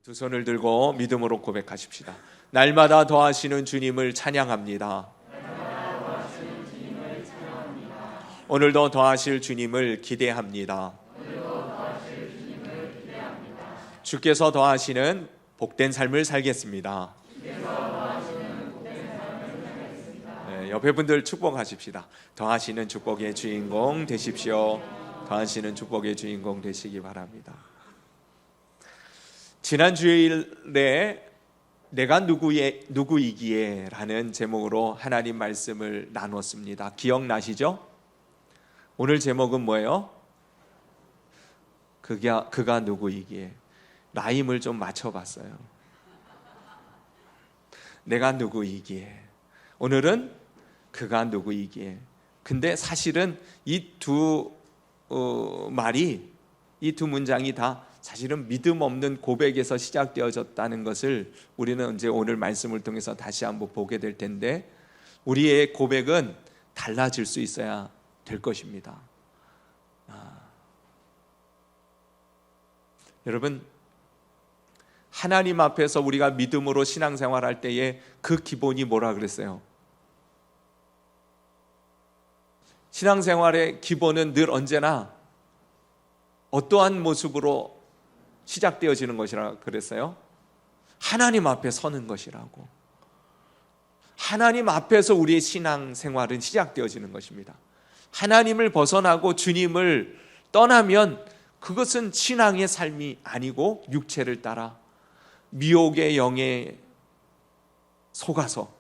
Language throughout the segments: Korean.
두 손을 들고 믿음으로 고백하십시다. 날마다 더하시는 주님을 찬양합니다. 오늘도 더하실 주님을 기대합니다. 주께서 더하시는 복된 삶을 살겠습니다. 네, 옆에 분들 축복하십시다. 더하시는 축복의 주인공 되십시오. 더하시는 축복의 주인공 되시기 바랍니다. 지난 주일에 내가 누구이기에 라는 제목으로 하나님 말씀을 나눴습니다. 기억나시죠? 오늘 제목은 뭐예요? 그가 누구이기에. 라임을 좀 맞춰봤어요. 내가 누구이기에. 오늘은 그가 누구이기에. 근데 사실은 이 두 말이, 이 두 문장이 다 사실은 믿음 없는 고백에서 시작되어졌다는 것을 우리는 이제 오늘 말씀을 통해서 다시 한번 보게 될 텐데, 우리의 고백은 달라질 수 있어야 될 것입니다. 여러분, 하나님 앞에서 우리가 믿음으로 신앙생활할 때에 그 기본이 뭐라 그랬어요? 신앙생활의 기본은 늘 언제나 어떠한 모습으로 시작되어지는 것이라 그랬어요? 하나님 앞에 서는 것이라고. 하나님 앞에서 우리의 신앙생활은 시작되어지는 것입니다. 하나님을 벗어나고 주님을 떠나면 그것은 신앙의 삶이 아니고 육체를 따라 미혹의 영에 속아서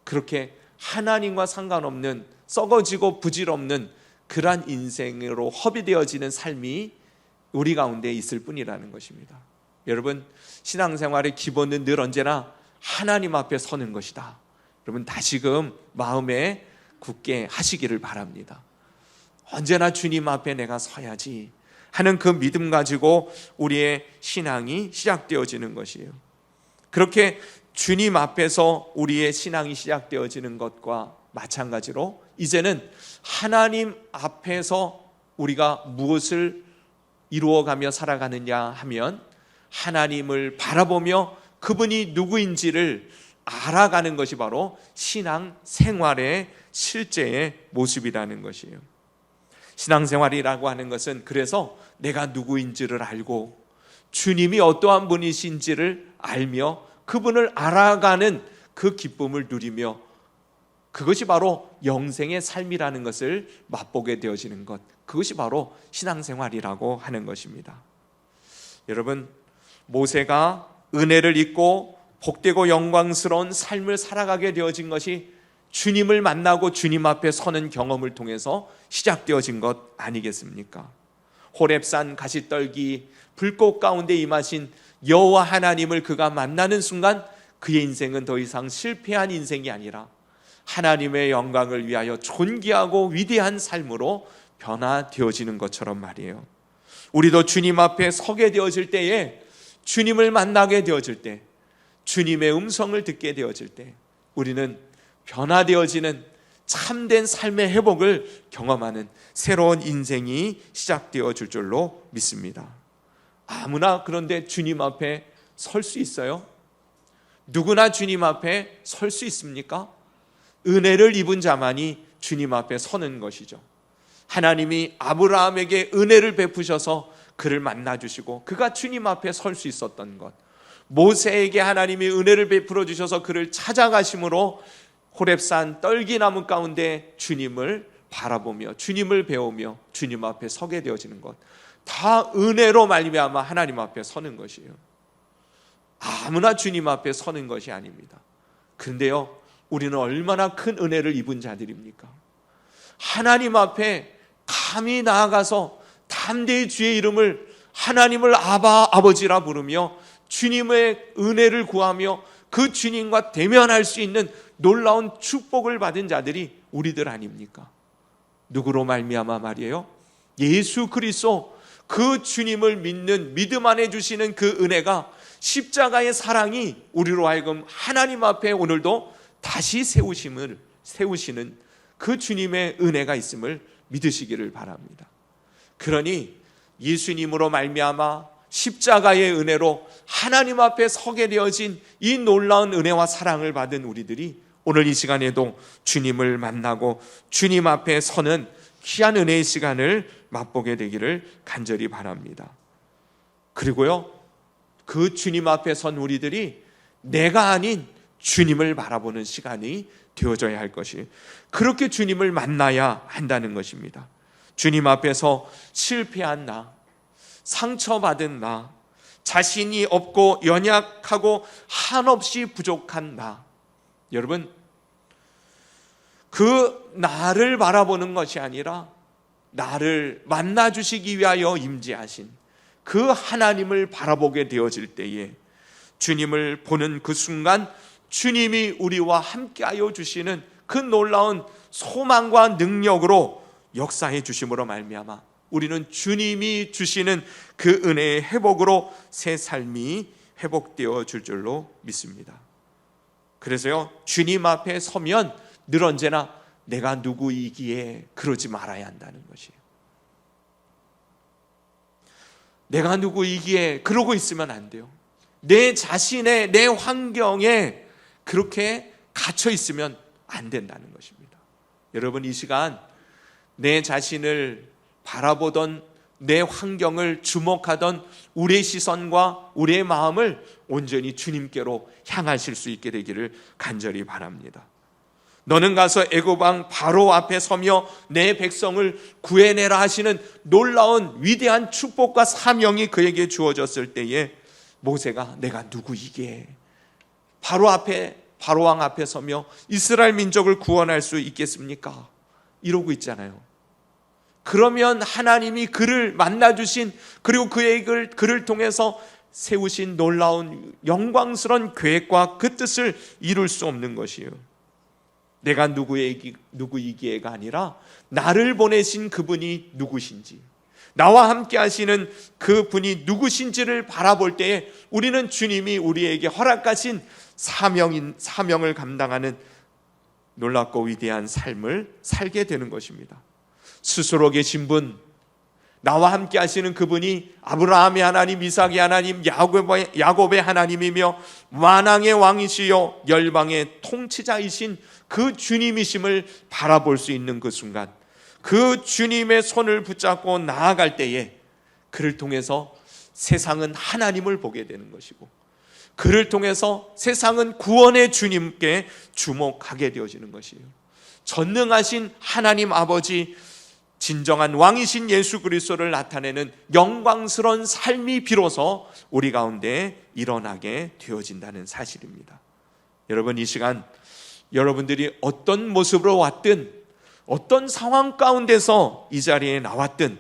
그렇게 하나님과 상관없는 썩어지고 부질없는 그러한 인생으로 허비되어지는 삶이 우리 가운데 있을 뿐이라는 것입니다. 여러분, 신앙생활의 기본은 늘 언제나 하나님 앞에 서는 것이다. 여러분, 다시금 마음에 굳게 하시기를 바랍니다. 언제나 주님 앞에 내가 서야지 하는 그 믿음 가지고 우리의 신앙이 시작되어지는 것이에요. 그렇게 주님 앞에서 우리의 신앙이 시작되어지는 것과 마찬가지로 이제는 하나님 앞에서 우리가 무엇을 이루어가며 살아가느냐 하면 하나님을 바라보며 그분이 누구인지를 알아가는 것이 바로 신앙생활의 실제의 모습이라는 것이에요. 신앙생활이라고 하는 것은 그래서 내가 누구인지를 알고 주님이 어떠한 분이신지를 알며 그분을 알아가는 그 기쁨을 누리며 그것이 바로 영생의 삶이라는 것을 맛보게 되어지는 것, 그것이 바로 신앙생활이라고 하는 것입니다. 여러분, 모세가 은혜를 입고 복되고 영광스러운 삶을 살아가게 되어진 것이 주님을 만나고 주님 앞에 서는 경험을 통해서 시작되어진 것 아니겠습니까? 호렙산 가시떨기 불꽃 가운데 임하신 여호와 하나님을 그가 만나는 순간 그의 인생은 더 이상 실패한 인생이 아니라 하나님의 영광을 위하여 존귀하고 위대한 삶으로 변화되어지는 것처럼 말이에요. 우리도 주님 앞에 서게 되어질 때에, 주님을 만나게 되어질 때, 주님의 음성을 듣게 되어질 때 우리는 변화되어지는 참된 삶의 회복을 경험하는 새로운 인생이 시작되어질 줄로 믿습니다. 아무나 그런데 주님 앞에 설 수 있어요? 누구나 주님 앞에 설 수 있습니까? 은혜를 입은 자만이 주님 앞에 서는 것이죠. 하나님이 아브라함에게 은혜를 베푸셔서 그를 만나주시고 그가 주님 앞에 설 수 있었던 것, 모세에게 하나님이 은혜를 베풀어 주셔서 그를 찾아가심으로 호렙산 떨기나무 가운데 주님을 바라보며 주님을 배우며 주님 앞에 서게 되어지는 것, 다 은혜로 말미암아 하나님 앞에 서는 것이에요. 아무나 주님 앞에 서는 것이 아닙니다. 그런데요, 우리는 얼마나 큰 은혜를 입은 자들입니까? 하나님 앞에 감히 나아가서 담대히 주의 이름을, 하나님을 아버지라 부르며 주님의 은혜를 구하며 그 주님과 대면할 수 있는 놀라운 축복을 받은 자들이 우리들 아닙니까? 누구로 말미암아 말이에요? 예수 그리스도, 그 주님을 믿는 믿음 안에 주시는 그 은혜가, 십자가의 사랑이 우리로 하여금 하나님 앞에 오늘도 다시 세우시는 그 주님의 은혜가 있음을 믿으시기를 바랍니다. 그러니 예수님으로 말미암아 십자가의 은혜로 하나님 앞에 서게 되어진 이 놀라운 은혜와 사랑을 받은 우리들이 오늘 이 시간에도 주님을 만나고 주님 앞에 서는 귀한 은혜의 시간을 맛보게 되기를 간절히 바랍니다. 그리고요, 그 주님 앞에 선 우리들이 내가 아닌 주님을 바라보는 시간이 되어져야 할 것이, 그렇게 주님을 만나야 한다는 것입니다. 주님 앞에서 실패한 나, 상처받은 나, 자신이 없고 연약하고 한없이 부족한 나, 여러분, 그 나를 바라보는 것이 아니라 나를 만나주시기 위하여 임재하신 그 하나님을 바라보게 되어질 때에, 주님을 보는 그 순간 주님이 우리와 함께하여 주시는 그 놀라운 소망과 능력으로 역사해 주심으로 말미암아 우리는 주님이 주시는 그 은혜의 회복으로 새 삶이 회복되어 줄 줄로 믿습니다. 그래서요, 주님 앞에 서면 늘 언제나 내가 누구이기에 그러지 말아야 한다는 것이에요. 내가 누구이기에 그러고 있으면 안 돼요. 내 자신의, 내 환경에 그렇게 갇혀 있으면 안 된다는 것입니다. 여러분, 이 시간 내 자신을 바라보던, 내 환경을 주목하던 우리의 시선과 우리의 마음을 온전히 주님께로 향하실 수 있게 되기를 간절히 바랍니다. 너는 가서 애굽 왕 바로 앞에 서며 내 백성을 구해내라 하시는 놀라운 위대한 축복과 사명이 그에게 주어졌을 때에 모세가 내가 누구이기에 바로 왕 앞에 서며 이스라엘 민족을 구원할 수 있겠습니까? 이러고 있잖아요. 그러면 하나님이 그를 만나주신, 그리고 그를 통해서 세우신 놀라운 영광스러운 계획과 그 뜻을 이룰 수 없는 것이에요. 내가 누구이기에가 아니라 나를 보내신 그분이 누구신지, 나와 함께 하시는 그분이 누구신지를 바라볼 때에 우리는 주님이 우리에게 허락하신 사명을 감당하는 놀랍고 위대한 삶을 살게 되는 것입니다. 스스로 계신 분, 나와 함께 하시는 그분이 아브라함의 하나님, 이삭의 하나님, 야곱의 하나님이며 만왕의 왕이시요 열방의 통치자이신 그 주님이심을 바라볼 수 있는 그 순간, 그 주님의 손을 붙잡고 나아갈 때에 그를 통해서 세상은 하나님을 보게 되는 것이고, 그를 통해서 세상은 구원의 주님께 주목하게 되어지는 것이에요. 전능하신 하나님 아버지, 진정한 왕이신 예수 그리스도를 나타내는 영광스러운 삶이 비로소 우리 가운데 일어나게 되어진다는 사실입니다. 여러분, 이 시간 여러분들이 어떤 모습으로 왔든, 어떤 상황 가운데서 이 자리에 나왔든,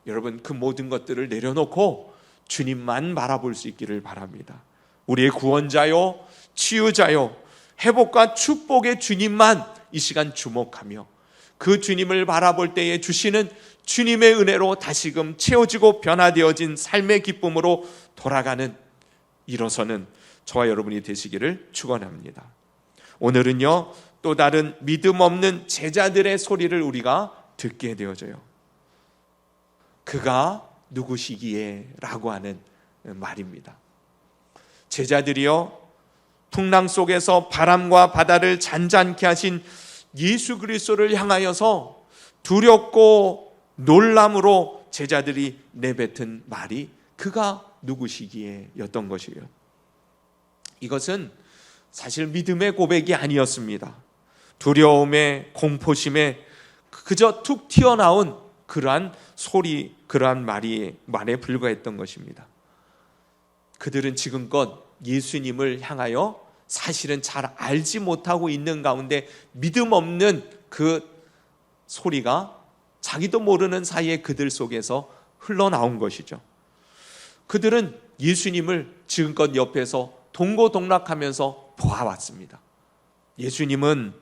여러분 그 모든 것들을 내려놓고 주님만 바라볼 수 있기를 바랍니다. 우리의 구원자요, 치유자요, 회복과 축복의 주님만 이 시간 주목하며 그 주님을 바라볼 때에 주시는 주님의 은혜로 다시금 채워지고 변화되어진 삶의 기쁨으로 돌아가는, 일어서는 저와 여러분이 되시기를 축원합니다. 오늘은요, 또 다른 믿음 없는 제자들의 소리를 우리가 듣게 되어져요. 그가 누구시기에 라고 하는 말입니다. 제자들이요, 풍랑 속에서 바람과 바다를 잔잔케 하신 예수 그리스도를 향하여서 두렵고 놀람으로 제자들이 내뱉은 말이 그가 누구시기에 였던 것이에요. 이것은 사실 믿음의 고백이 아니었습니다. 두려움에, 공포심에 그저 툭 튀어나온 그러한 소리, 그러한 말에 불과했던 것입니다. 그들은 지금껏 예수님을 향하여 사실은 잘 알지 못하고 있는 가운데 믿음 없는 그 소리가 자기도 모르는 사이에 그들 속에서 흘러나온 것이죠. 그들은 예수님을 지금껏 옆에서 동고동락하면서 보아왔습니다. 예수님은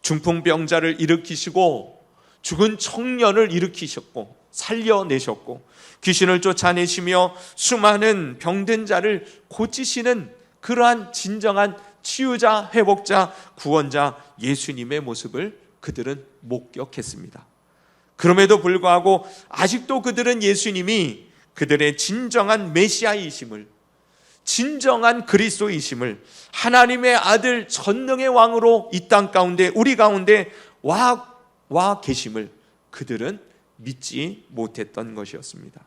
중풍병자를 일으키시고 죽은 청년을 일으키셨고 살려내셨고 귀신을 쫓아내시며 수많은 병든 자를 고치시는 그러한 진정한 치유자, 회복자, 구원자 예수님의 모습을 그들은 목격했습니다. 그럼에도 불구하고 아직도 그들은 예수님이 그들의 진정한 메시아이심을, 진정한 그리스도이심을, 하나님의 아들 전능의 왕으로 이 땅 가운데 우리 가운데 와 계심을 그들은 믿지 못했던 것이었습니다.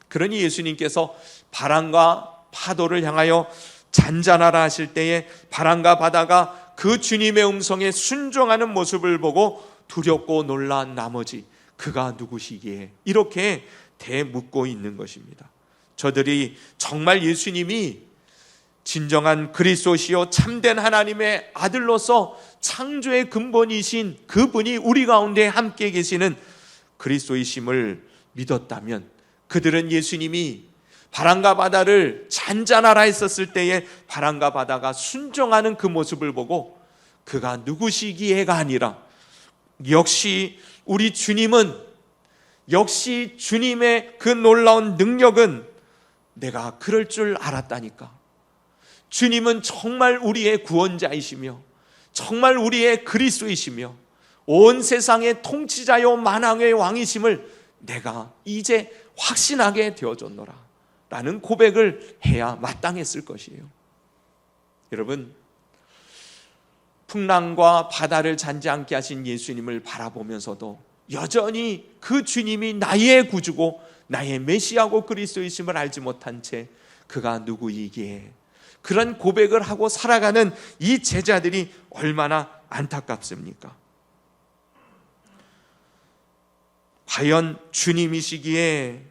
그러니 예수님께서 바람과 파도를 향하여 잔잔하라 하실 때에 바람과 바다가 그 주님의 음성에 순종하는 모습을 보고 두렵고 놀란 나머지 그가 누구시기에 이렇게 대묻고 있는 것입니다. 저들이 정말 예수님이 진정한 그리스도시요 참된 하나님의 아들로서 창조의 근본이신 그분이 우리 가운데 함께 계시는 그리스도이심을 믿었다면 그들은 예수님이 바람과 바다를 잔잔하라 했었을 때에 바람과 바다가 순종하는 그 모습을 보고 그가 누구시기에가 아니라 역시 우리 주님은, 역시 주님의 그 놀라운 능력은 내가 그럴 줄 알았다니까. 주님은 정말 우리의 구원자이시며 정말 우리의 그리스도이시며 온 세상의 통치자요 만왕의 왕이심을 내가 이제 확신하게 되어졌노라 라는 고백을 해야 마땅했을 것이에요. 여러분, 풍랑과 바다를 잔지않게 하신 예수님을 바라보면서도 여전히 그 주님이 나의 구주고 나의 메시아고 그리스도이심을 알지 못한 채 그가 누구이기에 그런 고백을 하고 살아가는 이 제자들이 얼마나 안타깝습니까? 과연 주님이시기에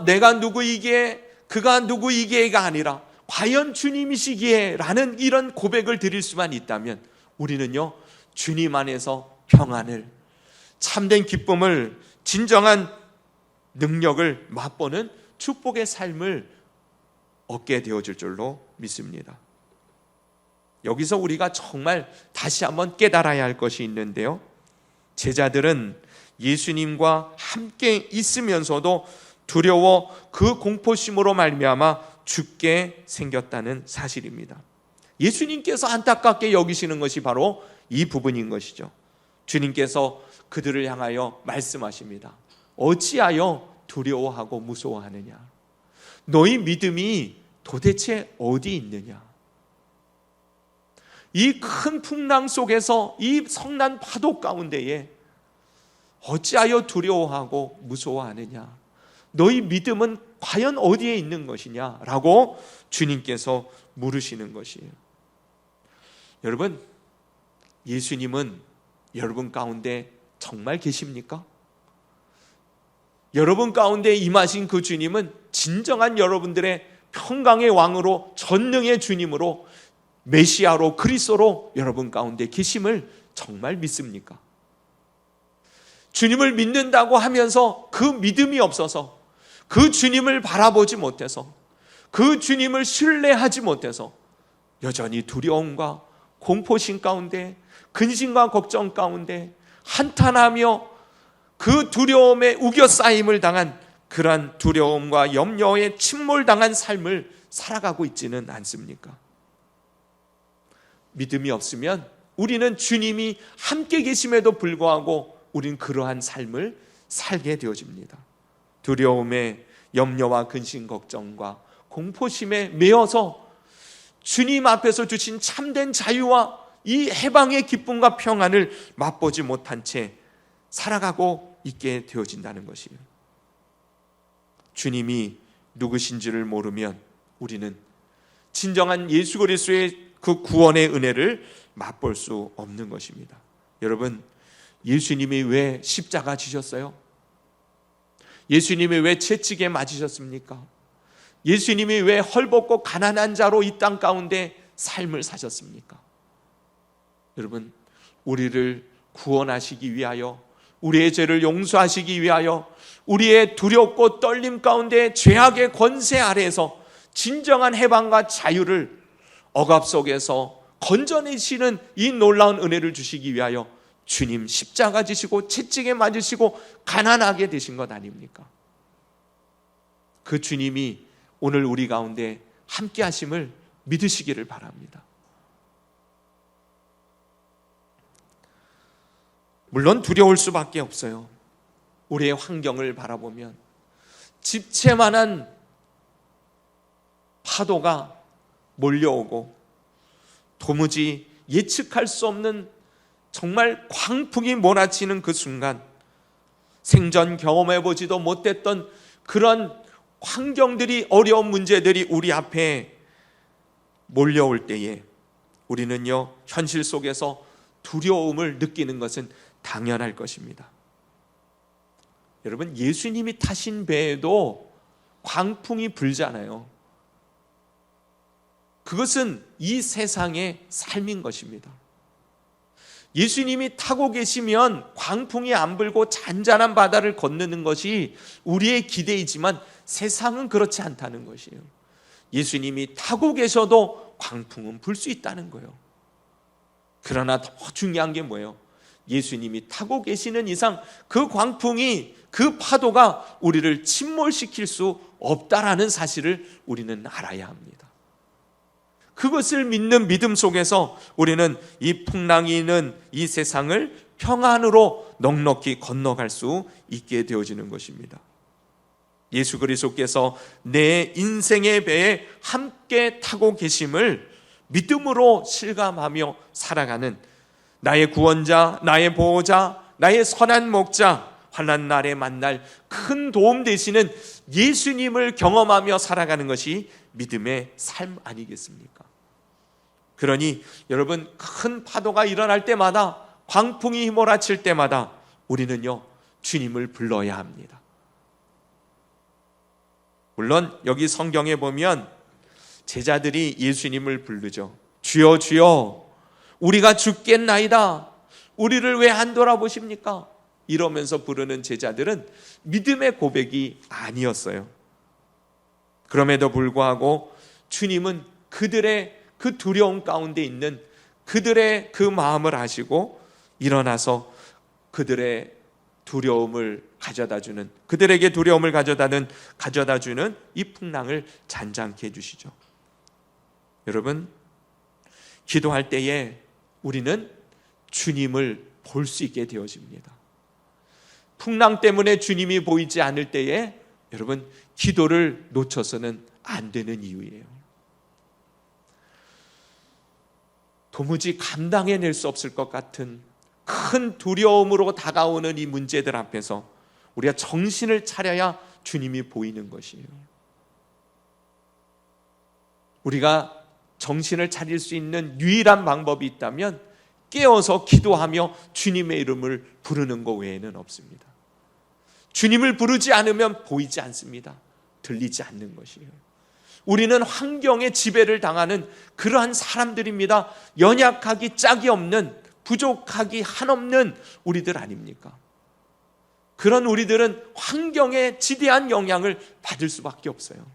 내가 누구이기에가 아니라 과연 주님이시기에 라는 이런 고백을 드릴 수만 있다면 우리는요 주님 안에서 평안을, 참된 기쁨을, 진정한 능력을 맛보는 축복의 삶을 얻게 되어질 줄로 믿습니다. 여기서 우리가 정말 다시 한번 깨달아야 할 것이 있는데요, 제자들은 예수님과 함께 있으면서도 두려워 그 공포심으로 말미암아 죽게 생겼다는 사실입니다. 예수님께서 안타깝게 여기시는 것이 바로 이 부분인 것이죠. 주님께서 그들을 향하여 말씀하십니다. 어찌하여 두려워하고 무서워하느냐? 너희 믿음이 도대체 어디 있느냐? 이 큰 풍랑 속에서 이 성난 파도 가운데에 어찌하여 두려워하고 무서워하느냐? 너희 믿음은 과연 어디에 있는 것이냐? 라고 주님께서 물으시는 것이에요. 여러분, 예수님은 여러분 가운데 정말 계십니까? 여러분 가운데 임하신 그 주님은 진정한 여러분들의 평강의 왕으로, 전능의 주님으로, 메시아로, 그리스도로 여러분 가운데 계심을 정말 믿습니까? 주님을 믿는다고 하면서 그 믿음이 없어서, 그 주님을 바라보지 못해서, 그 주님을 신뢰하지 못해서 여전히 두려움과 공포심 가운데, 근심과 걱정 가운데 한탄하며 그 두려움에 우겨싸임을 당한 그러한 두려움과 염려에 침몰당한 삶을 살아가고 있지는 않습니까? 믿음이 없으면 우리는 주님이 함께 계심에도 불구하고 우리는 그러한 삶을 살게 되어집니다. 두려움에, 염려와 근심 걱정과 공포심에 매여서 주님 앞에서 주신 참된 자유와 이 해방의 기쁨과 평안을 맛보지 못한 채 살아가고 있게 되어진다는 것이에요. 주님이 누구신지를 모르면 우리는 진정한 예수 그리스도의 그 구원의 은혜를 맛볼 수 없는 것입니다. 여러분, 예수님이 왜 십자가 지셨어요? 예수님이 왜 채찍에 맞으셨습니까? 예수님이 왜 헐벗고 가난한 자로 이 땅 가운데 삶을 사셨습니까? 여러분, 우리를 구원하시기 위하여, 우리의 죄를 용서하시기 위하여, 우리의 두렵고 떨림 가운데 죄악의 권세 아래에서 진정한 해방과 자유를 억압 속에서 건져내시는 이 놀라운 은혜를 주시기 위하여 주님 십자가 지시고 채찍에 맞으시고 가난하게 되신 것 아닙니까? 그 주님이 오늘 우리 가운데 함께 하심을 믿으시기를 바랍니다. 물론 두려울 수밖에 없어요. 우리의 환경을 바라보면 집채만한 파도가 몰려오고 도무지 예측할 수 없는 정말 광풍이 몰아치는 그 순간, 생전 경험해보지도 못했던 그런 환경들이, 어려운 문제들이 우리 앞에 몰려올 때에 우리는요, 현실 속에서 두려움을 느끼는 것은 당연할 것입니다. 여러분, 예수님이 타신 배에도 광풍이 불잖아요. 그것은 이 세상의 삶인 것입니다. 예수님이 타고 계시면 광풍이 안 불고 잔잔한 바다를 건너는 것이 우리의 기대이지만 세상은 그렇지 않다는 것이에요. 예수님이 타고 계셔도 광풍은 불 수 있다는 거예요. 그러나 더 중요한 게 뭐예요? 예수님이 타고 계시는 이상 그 광풍이, 그 파도가 우리를 침몰시킬 수 없다라는 사실을 우리는 알아야 합니다. 그것을 믿는 믿음 속에서 우리는 이 풍랑이 있는 이 세상을 평안으로 넉넉히 건너갈 수 있게 되어지는 것입니다. 예수 그리스도께서 내 인생의 배에 함께 타고 계심을 믿음으로 실감하며 살아가는 나의 구원자, 나의 보호자, 나의 선한 목자, 환난 날에 만날 큰 도움 되시는 예수님을 경험하며 살아가는 것이 믿음의 삶 아니겠습니까? 그러니 여러분, 큰 파도가 일어날 때마다, 광풍이 휘몰아칠 때마다 우리는요, 주님을 불러야 합니다. 물론 여기 성경에 보면 제자들이 예수님을 부르죠. 주여 주여 우리가 죽겠나이다, 우리를 왜 안 돌아보십니까? 이러면서 부르는 제자들은 믿음의 고백이 아니었어요. 그럼에도 불구하고 주님은 그들의 그 두려움 가운데 있는 그들의 그 마음을 아시고 일어나서 그들의 두려움을 가져다주는, 그들에게 두려움을 가져다주는 이 풍랑을 잔잔케 해주시죠. 여러분, 기도할 때에 우리는 주님을 볼 수 있게 되어집니다. 풍랑 때문에 주님이 보이지 않을 때에 여러분, 기도를 놓쳐서는 안 되는 이유예요. 도무지 감당해낼 수 없을 것 같은 큰 두려움으로 다가오는 이 문제들 앞에서 우리가 정신을 차려야 주님이 보이는 것이에요. 우리가 정신을 차릴 수 있는 유일한 방법이 있다면 깨어서 기도하며 주님의 이름을 부르는 것 외에는 없습니다. 주님을 부르지 않으면 보이지 않습니다. 들리지 않는 것이에요. 우리는 환경의 지배를 당하는 그러한 사람들입니다. 연약하기 짝이 없는, 부족하기 한없는 우리들 아닙니까? 그런 우리들은 환경에 지대한 영향을 받을 수밖에 없어요.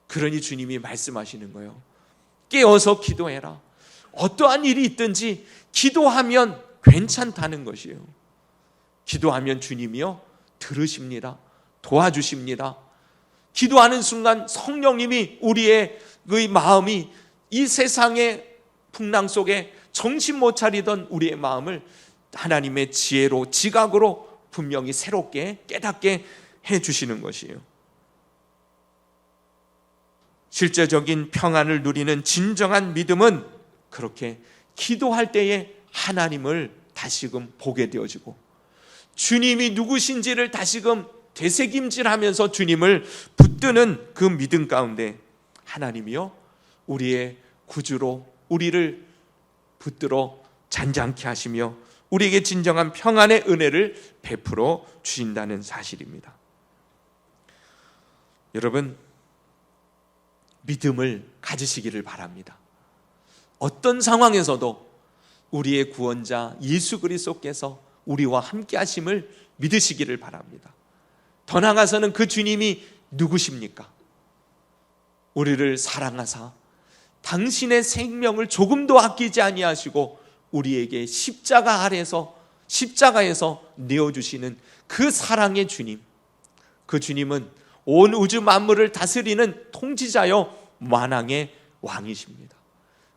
그러니 주님이 말씀하시는 거예요. 깨어서 기도해라. 어떠한 일이 있든지 기도하면 괜찮다는 것이에요. 기도하면 주님이요 들으십니다. 도와주십니다. 기도하는 순간 성령님이 우리의 그 마음이, 이 세상의 풍랑 속에 정신 못 차리던 우리의 마음을 하나님의 지혜로, 지각으로 분명히 새롭게 깨닫게 해주시는 것이에요. 실제적인 평안을 누리는 진정한 믿음은 그렇게 기도할 때에 하나님을 다시금 보게 되어지고 주님이 누구신지를 다시금 되새김질하면서 주님을 붙드는 그 믿음 가운데 하나님이요 우리의 구주로 우리를 붙들어 잔잔케 하시며 우리에게 진정한 평안의 은혜를 베풀어 주신다는 사실입니다. 여러분, 믿음을 가지시기를 바랍니다. 어떤 상황에서도 우리의 구원자 예수 그리스도께서 우리와 함께 하심을 믿으시기를 바랍니다. 더 나아가서는 그 주님이 누구십니까? 우리를 사랑하사 당신의 생명을 조금도 아끼지 아니하시고 우리에게 십자가에서 내어주시는 그 사랑의 주님, 그 주님은 온 우주 만물을 다스리는 통치자여 만왕의 왕이십니다.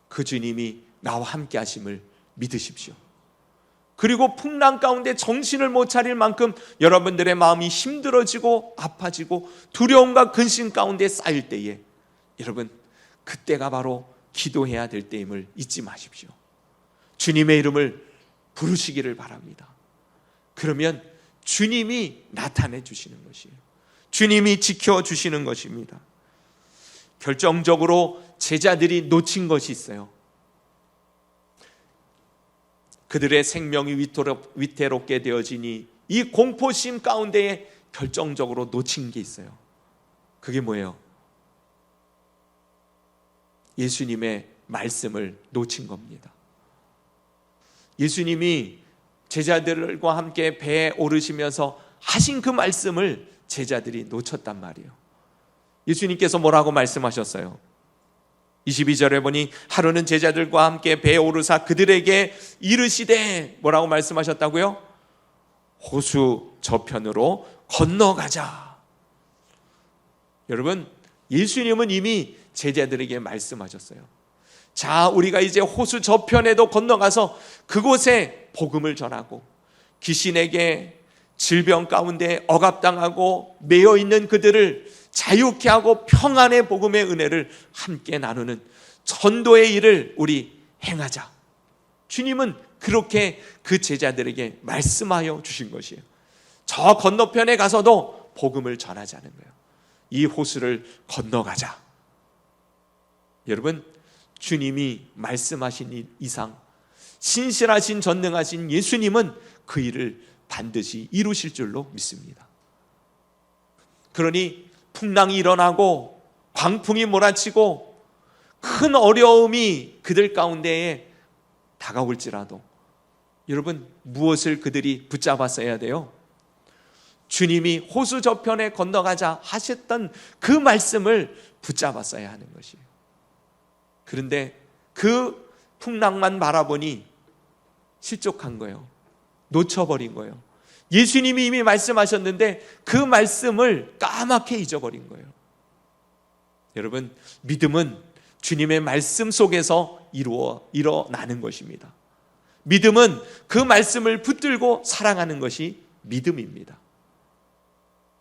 그 주님이 나와 함께 하심을 믿으십시오. 그리고 풍랑 가운데 정신을 못 차릴 만큼 여러분들의 마음이 힘들어지고 아파지고 두려움과 근심 가운데 쌓일 때에 여러분, 그때가 바로 기도해야 될 때임을 잊지 마십시오. 주님의 이름을 부르시기를 바랍니다. 그러면 주님이 나타내 주시는 것이에요. 주님이 지켜주시는 것입니다. 결정적으로 제자들이 놓친 것이 있어요. 그들의 생명이 위태롭게 되어지니 이 공포심 가운데에 결정적으로 놓친 게 있어요. 그게 뭐예요? 예수님의 말씀을 놓친 겁니다. 예수님이 제자들과 함께 배에 오르시면서 하신 그 말씀을 제자들이 놓쳤단 말이에요. 예수님께서 뭐라고 말씀하셨어요? 22절에 보니 하루는 제자들과 함께 배에 오르사 그들에게 이르시되 뭐라고 말씀하셨다고요? 호수 저편으로 건너가자. 여러분, 예수님은 이미 제자들에게 말씀하셨어요. 자, 우리가 이제 호수 저편에도 건너가서 그곳에 복음을 전하고 귀신에게 질병 가운데 억압당하고 매여 있는 그들을 자유케 하고 평안의 복음의 은혜를 함께 나누는 전도의 일을 우리 행하자. 주님은 그렇게 그 제자들에게 말씀하여 주신 것이에요. 저 건너편에 가서도 복음을 전하자는 거예요. 이 호수를 건너가자. 여러분, 주님이 말씀하신 이상 신실하신 전능하신 예수님은 그 일을 반드시 이루실 줄로 믿습니다. 그러니 풍랑이 일어나고 광풍이 몰아치고 큰 어려움이 그들 가운데에 다가올지라도 여러분, 무엇을 그들이 붙잡았어야 돼요? 주님이 호수 저편에 건너가자 하셨던 그 말씀을 붙잡았어야 하는 것이에요. 그런데 그 풍랑만 바라보니 실족한 거예요. 놓쳐버린 거예요. 예수님이 이미 말씀하셨는데 그 말씀을 까맣게 잊어버린 거예요. 여러분, 믿음은 주님의 말씀 속에서 일어나는 것입니다. 믿음은 그 말씀을 붙들고 살아가는 것이 믿음입니다.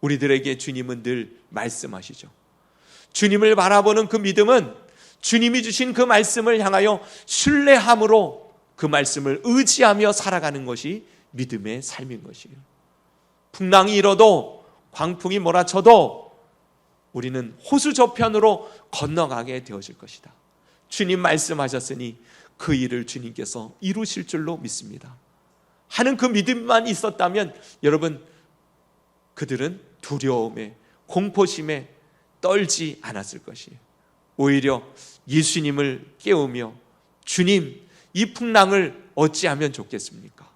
우리들에게 주님은 늘 말씀하시죠. 주님을 바라보는 그 믿음은 주님이 주신 그 말씀을 향하여 신뢰함으로 그 말씀을 의지하며 살아가는 것이 믿음의 삶인 것이에요. 풍랑이 일어도 광풍이 몰아쳐도 우리는 호수 저편으로 건너가게 되어질 것이다. 주님 말씀하셨으니 그 일을 주님께서 이루실 줄로 믿습니다 하는 그 믿음만 있었다면 여러분, 그들은 두려움에 공포심에 떨지 않았을 것이에요. 오히려 예수님을 깨우며 주님, 이 풍랑을 어찌하면 좋겠습니까?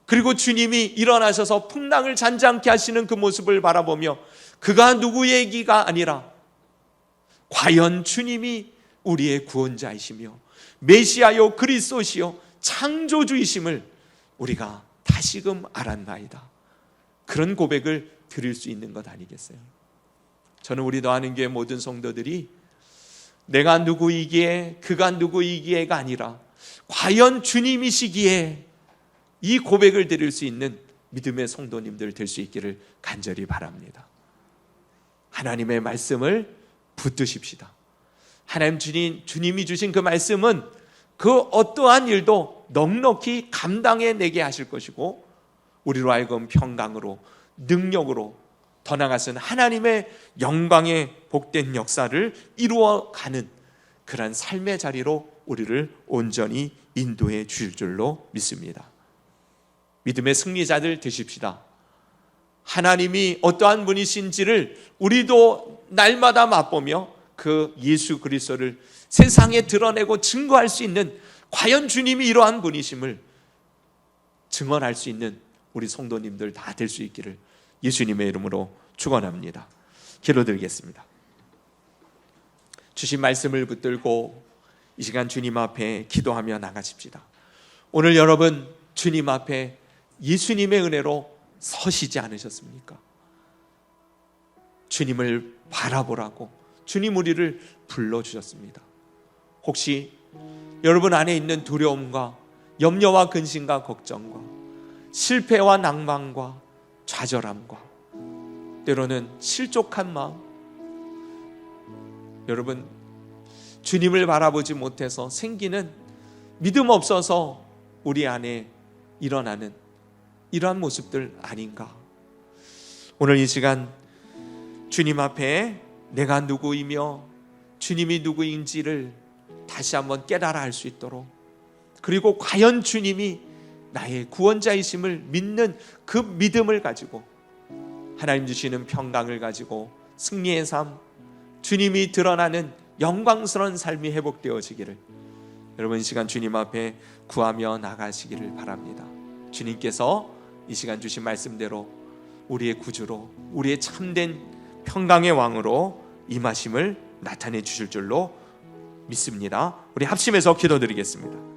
그리고 주님이 일어나셔서 풍랑을 잔잔케 하시는 그 모습을 바라보며 그가 누구 얘기가 아니라 과연 주님이 우리의 구원자이시며 메시아요 그리스도시요 창조주이심을 우리가 다시금 알았나이다. 그런 고백을 드릴 수 있는 것 아니겠어요? 저는 우리 더하는교회 모든 성도들이 내가 누구이기에 그가 누구이기에가 아니라 과연 주님이시기에 이 고백을 드릴 수 있는 믿음의 성도님들 될 수 있기를 간절히 바랍니다. 하나님의 말씀을 붙드십시다. 하나님 주님이 주신 그 말씀은 그 어떠한 일도 넉넉히 감당해내게 하실 것이고 우리로 하여금 평강으로 능력으로 더 나아가서는 하나님의 영광의 복된 역사를 이루어가는 그런 삶의 자리로 우리를 온전히 인도해 주실 줄로 믿습니다. 믿음의 승리자들 되십시다. 하나님이 어떠한 분이신지를 우리도 날마다 맛보며 그 예수 그리스도를 세상에 드러내고 증거할 수 있는 과연 주님이 이러한 분이심을 증언할 수 있는 우리 성도님들 다 될 수 있기를 예수님의 이름으로 축원합니다. 기도드리겠습니다. 주신 말씀을 붙들고 이 시간 주님 앞에 기도하며 나가십시다. 오늘 여러분 주님 앞에 예수님의 은혜로 서시지 않으셨습니까? 주님을 바라보라고 주님 우리를 불러주셨습니다. 혹시 여러분 안에 있는 두려움과 염려와 근심과 걱정과 실패와 낭만과 좌절함과 때로는 실족한 마음, 여러분 주님을 바라보지 못해서 생기는 믿음 없어서 우리 안에 일어나는 이러한 모습들 아닌가? 오늘 이 시간 주님 앞에 내가 누구이며 주님이 누구인지를 다시 한번 깨달아 알 수 있도록, 그리고 과연 주님이 나의 구원자이심을 믿는 그 믿음을 가지고 하나님 주시는 평강을 가지고 승리의 삶, 주님이 드러나는 영광스러운 삶이 회복되어지기를 여러분 이 시간 주님 앞에 구하며 나가시기를 바랍니다. 주님께서 이 시간 주신 말씀대로 우리의 구주로, 우리의 참된 평강의 왕으로 임하심을 나타내 주실 줄로 믿습니다. 우리 합심해서 기도드리겠습니다.